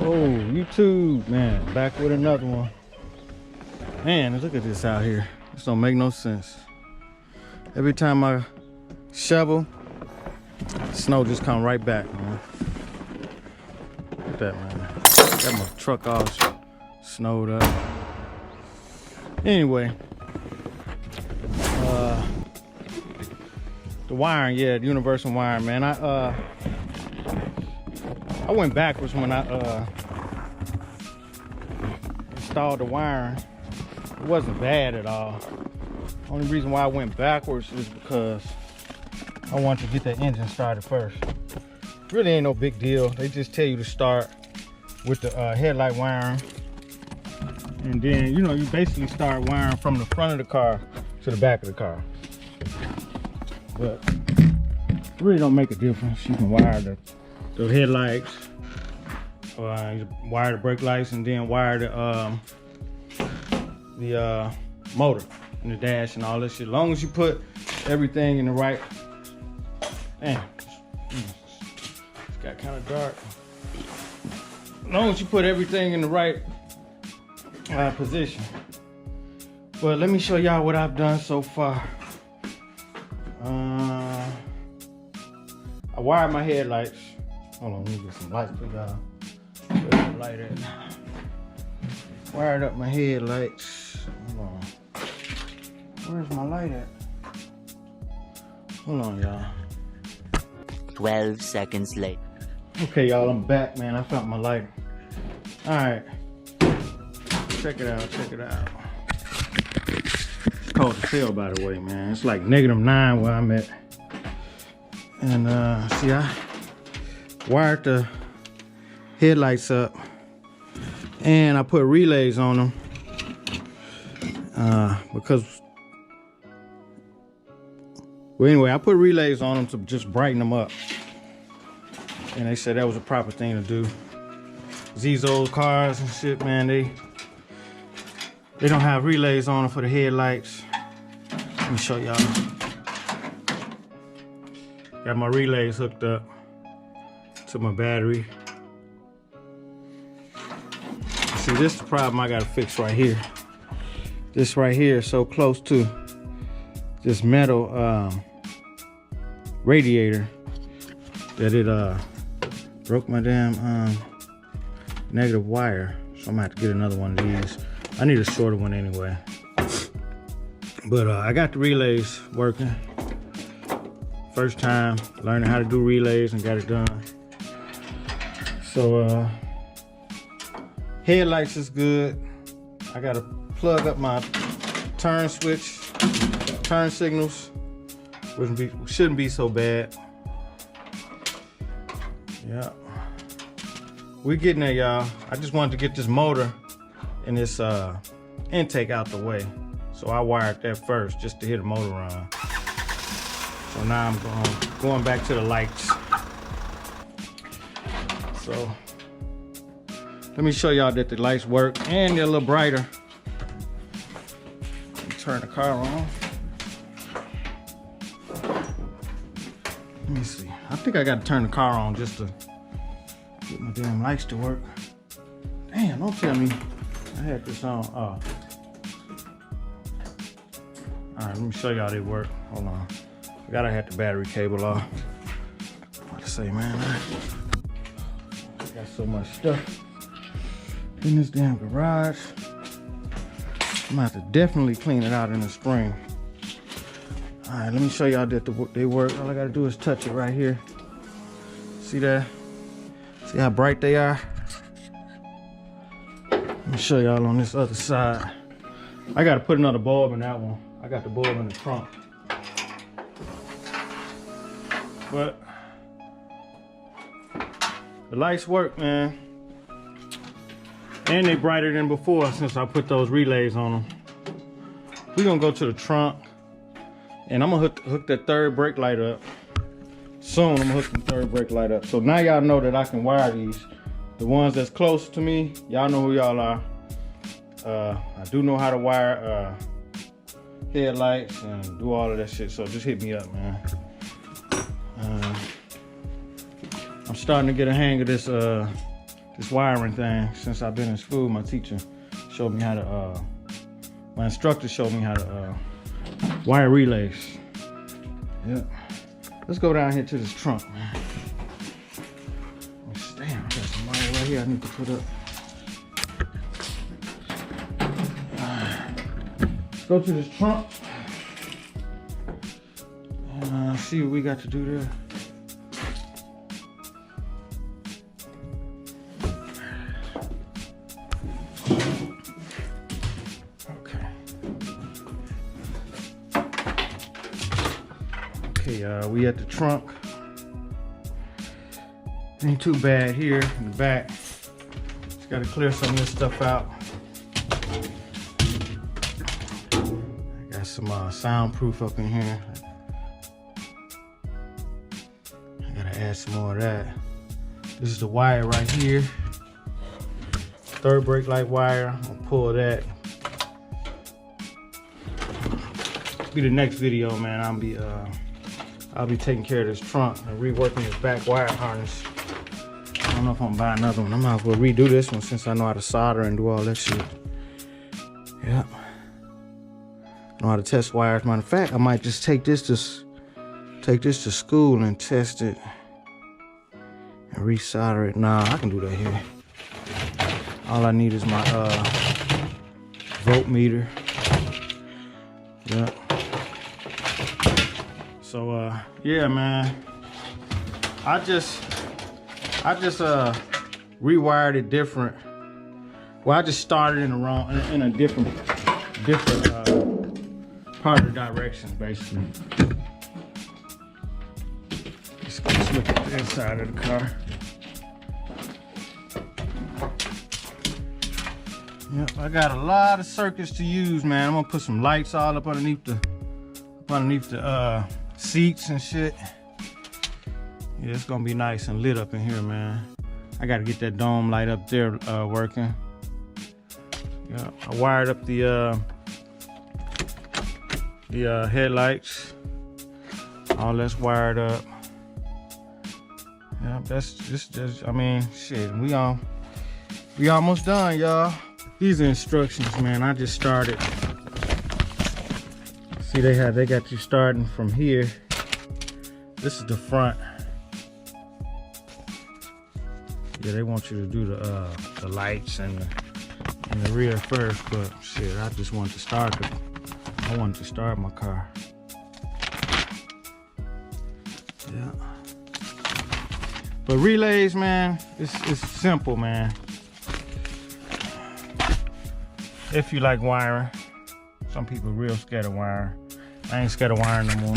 Oh, YouTube, man, back with another one. Man, look at this out here. This don't make no sense. Every time I shovel, snow just come right back, man. Look at that, man. Got my truck all snowed up. Anyway, the wiring, yeah, the universal wiring, man. I went backwards when I installed the wiring. It wasn't bad at all. Only reason why I went backwards is because I wanted to get that engine started first. Really ain't no big deal. They just tell you to start with the headlight wiring. And then, you know, you basically start wiring from the front of the car to the back of the car. But it really don't make a difference. You can wire the headlights, you wire the brake lights, and then wire the motor and the dash and all this shit. As long as you put everything in the right, man, it's got kind of dark. As long as you put everything in the right position. But let me show y'all what I've done so far. I wired my headlights. Hold on, let me get some lights for y'all. Where's the light at? Wired up my headlights. Hold on. Where's my light at? Hold on, y'all. 12 seconds later. Okay, y'all, I'm back, man. I found my lighter. All right. Check it out, check it out. It's cold as hell, by the way, man. It's like -9 where I'm at. And see, I wired the headlights up and I put relays on them because, well, anyway, I put relays on them to just brighten them up. And they said that was a proper thing to do. These old cars and shit, man, they don't have relays on them for the headlights. Let me show y'all. Got my relays hooked up to my battery. See, this is the problem I gotta fix right here. This right here is so close to this metal radiator that it broke my damn negative wire. So I'm gonna have to get another one of these. I need a shorter one anyway. But I got the relays working. First time learning how to do relays and got it done. So headlights is good. I gotta plug up my turn switch, turn signals. Shouldn't be so bad. Yeah. We're getting there, y'all. I just wanted to get this motor and this intake out the way. So I wired that first just to hit the motor run. So now I'm going back to the lights. So let me show y'all that the lights work and they're a little brighter. Let me turn the car on. Let me see. I think I got to turn the car on just to get my damn lights to work. Damn, don't tell me I had this on. Oh. All right, let me show y'all they work. Hold on. I gotta have the battery cable off. What to say, man? I got so much stuff in this damn garage. I'm gonna have to definitely clean it out in the spring. All right, let me show y'all that they work. All I gotta do is touch it right here. See that? See how bright they are? Let me show y'all on this other side. I gotta put another bulb in that one. I got the bulb in the trunk. But the lights work, man. And they brighter than before since I put those relays on them. We're gonna go to the trunk and I'm gonna hook that third brake light up. Soon I'm gonna hook the third brake light up. So now y'all know that I can wire these. The ones that's close to me, y'all know who y'all are. I do know how to wire headlights and do all of that shit, so just hit me up, man. I'm starting to get a hang of this this wiring thing since I've been in school. My teacher showed me how to, my instructor showed me how to wire relays. Yeah. Let's go down here to this trunk, man. Damn, I got some wire right here I need to put up. Let's go to this trunk and see what we got to do there. Okay, we at the trunk. Ain't too bad here in the back. Just gotta clear some of this stuff out. I got some soundproof up in here. I gotta add some more of that. This is the wire right here. Third brake light wire. I'll pull that. Be the next video, man. I'll be taking care of this trunk and reworking this back wire harness. I don't know if I'm gonna buy another one. I might as well redo this one since I know how to solder and do all that shit. Yeah. Know how to test wires. Matter of fact, I might just take this to school and test it and resolder it. Nah, I can do that here. All I need is my voltmeter. Yeah. So yeah, man. I just rewired it different. Well, I just started in a different part of the directions, basically. Let's look at the inside of the car. Yep, I got a lot of circuits to use, man. I'm gonna put some lights all up underneath the seats and shit. Yeah, it's gonna be nice and lit up in here, man. I gotta get that dome light up there working. Yeah, I wired up the headlights. All that's wired up. Yeah, that's just I mean, shit, we almost done, y'all. These are instructions, man. I just started. See, they got you starting from here. This is the front. Yeah, they want you to do the lights and the rear first, but shit, I just wanted to start it. I wanted to start my car. Yeah. But relays, man, it's simple, man. If you like wiring. Some people real scared of wiring. I ain't scared of wiring no more.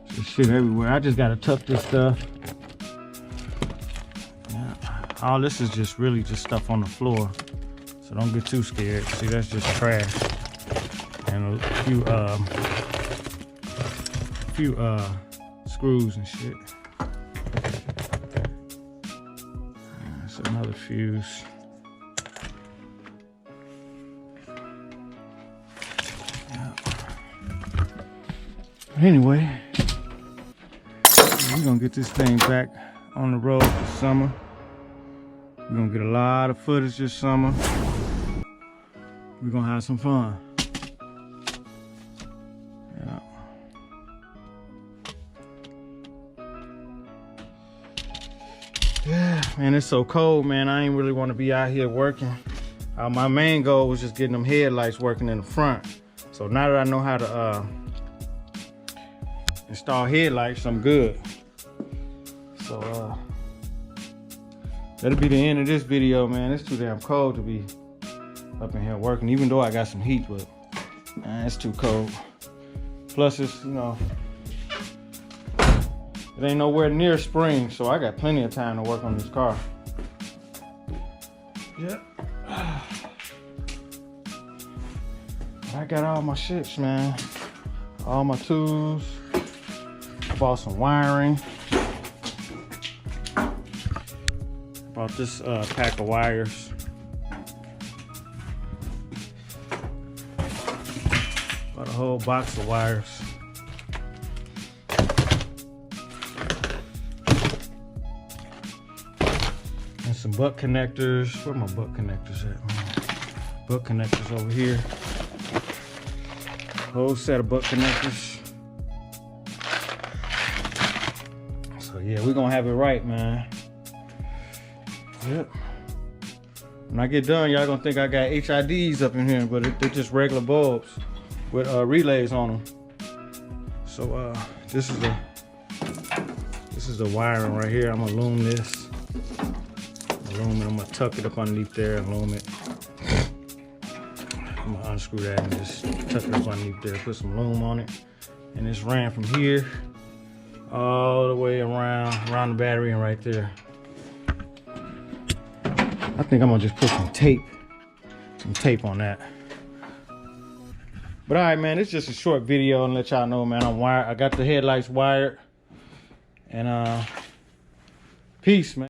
There's shit everywhere. I just gotta tuck this stuff. Yeah. All this is just really just stuff on the floor. So don't get too scared. See, that's just trash. And a few screws and shit. That's another fuse. Anyway, we're gonna get this thing back on the road this summer. We're gonna get a lot of footage this summer. We're gonna have some fun. Yeah. Yeah, man, it's so cold, man. I ain't really want to be out here working. My main goal was just getting them headlights working in the front. So now that I know how to install headlights, I'm good. So that'll be the end of this video, man. It's too damn cold to be up in here working, even though I got some heat, but it's too cold. Plus it's, you know, it ain't nowhere near spring, so I got plenty of time to work on this car. Yep. I got all my shits, man. All my tools. Bought some wiring. Bought this pack of wires. Bought a whole box of wires. And some butt connectors. Where my butt connectors at? Butt connectors over here. Whole set of butt connectors. So yeah, we're gonna have it right, man. Yep. When I get done, y'all gonna think I got HIDs up in here, but they're just regular bulbs with relays on them. So this is the wiring right here. I'm gonna loom this. I'm gonna tuck it up underneath there and loom it. I'm gonna unscrew that and just tuck it up underneath there, put some loom on it. And it's ran from here all the way around the battery and right there. I think I'm gonna just put some tape on that. But all right, man, it's just a short video and let y'all know, man, I got the headlights wired. And peace, man.